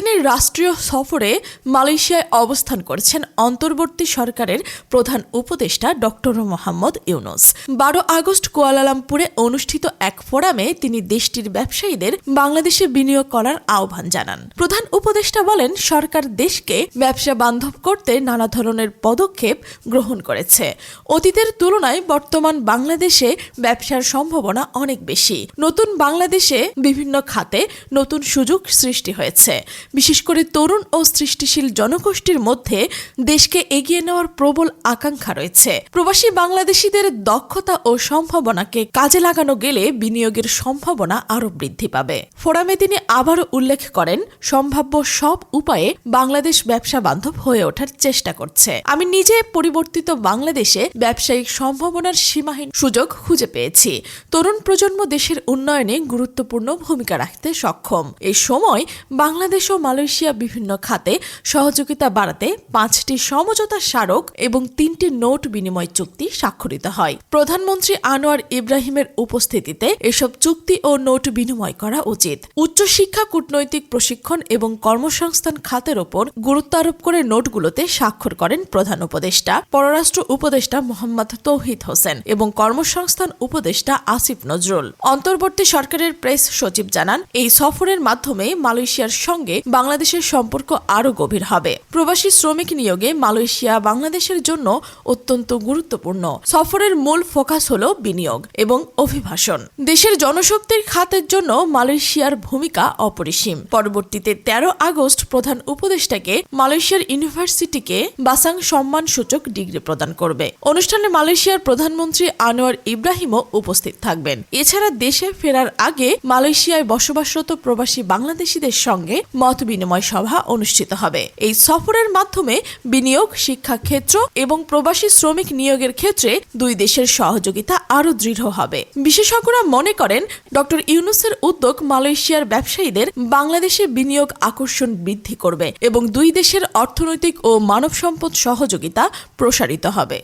দিনের রাষ্ট্রীয় সফরে মালয়েশিয়ায় অবস্থান করেছেন অন্তর্বর্তী সরকারের প্রধান উপদেষ্টা ডক্টর মোহাম্মদ ইউনুস। 12 আগস্ট কুয়ালালামপুরে অনুষ্ঠিত এক ফোরামে তিনি দেশটির ব্যবসায়ীদের বাংলাদেশে বিনিয়োগ করার আহ্বান জানান। প্রধান উপদেষ্টা বলেন, সরকার দেশকে ব্যবসা বান্ধব করতে নানা ধরনের পদক্ষেপ গ্রহণ করেছে। অতীতের তুলনায় বর্তমান বাংলাদেশে ব্যবসার সম্ভাবনা অনেক বেশি। নতুন বাংলাদেশে বিভিন্ন খাতে নতুন সুযোগ সৃষ্টি হয়েছে। বিশেষ করে তরুণ ও সৃষ্টিশীল জনগোষ্ঠীর মধ্যে দেশকে এগিয়ে নেওয়ার প্রবল আকাঙ্ক্ষা রয়েছে। প্রবাসী বাংলাদেশিদের দক্ষতা ও সম্ভাবনাকে কাজে লাগানো গেলে বিনিয়োগের সম্ভাবনা আরও বৃদ্ধি পাবে। ফোরামে তিনি আবারও উল্লেখ করেন, সম্ভাব্য সব উপায়ে বাংলাদেশ ব্যবসা বান্ধব হয়ে ওঠার চেষ্টা করছে। আমি নিজে পরিবর্তিত বাংলাদেশে ব্যবসায়িক সম্ভাবনার সীমাহীন সুযোগ খুঁজে পেয়েছি। তরুণ প্রজন্ম দেশের উন্নয়নে গুরুত্বপূর্ণ ভূমিকা রাখতে সক্ষম। এই সময় বাংলাদেশ ও মালয়েশিয়া বিভিন্ন খাতে সহযোগিতা বাড়াতে 5টি সমঝোতা স্মারক এবং 3টি নোট বিনিময় চুক্তি স্বাক্ষরিত হয়। প্রধানমন্ত্রী আনোয়ার ইব্রাহিমের উপস্থিতিতে এসব চুক্তি ও নোট বিনিময় করা উচিত। উচ্চশিক্ষা, কূটনৈতিক প্রশিক্ষণ এবং কর্মসংস্থান খাতের ওপর গুরুত্ব আরোপ করে নোটগুলোতে স্বাক্ষর করেন প্রধান উপদেষ্টা, পররাষ্ট্র উপদেষ্টা মোহাম্মদ তৌহিদ হোসেন এবং কর্মসংস্থান উপদেষ্টা আসিফ নজরুল। অন্তর্বর্তী সরকারের প্রেস সচিব জানান, এই সফরের মাধ্যমে মালয়েশিয়ার সঙ্গে বাংলাদেশের সম্পর্ক আরও গভীর হবে। প্রবাসী শ্রমিক নিয়োগে মালয়েশিয়া বাংলাদেশের জন্য অত্যন্ত গুরুত্বপূর্ণ। সফরের মূল ফোকাস হল বিনিয়োগ এবং অভিবাসন। দেশের জনশক্তির খাতের জন্য মালয়েশিয়ার ভূমিকা অপরিসীম। পরবর্তীতে 13 আগস্ট প্রধান উপদেষ্টাকে মালয়েশিয়ার ইউনিভার্সিটিকে বাসাং সম্মানসূচক ডিগ্রি প্রদান করবে। অনুষ্ঠানে মালয়েশিয়ার প্রধানমন্ত্রী আনোয়ার ইব্রাহিমও উপস্থিত থাকবেন। এছাড়া দেশে ফেরার আগে মালয়েশিয়ায় বসবাসরত প্রবাসী বাংলাদেশিদের সঙ্গে মত বিনিময় সভা অনুষ্ঠিত হবে। এই সফরের মাধ্যমে বিনিয়োগ, শিক্ষা ক্ষেত্র এবং প্রবাসী শ্রমিক নিয়োগের ক্ষেত্রে দুই দেশের সহযোগিতা আরও দৃঢ় হবে। বিশেষজ্ঞরা মনে করেন, ডক্টর ইউনুসের উদ্যোগ মালয়েশিয়ার ব্যবসায়ীদের বাংলাদেশে বিনিয়োগ আকর্ষণ বৃদ্ধি করবে এবং দুই দেশের অর্থনৈতিক ও মানব সম্পদ সহযোগিতা প্রসারিত হবে।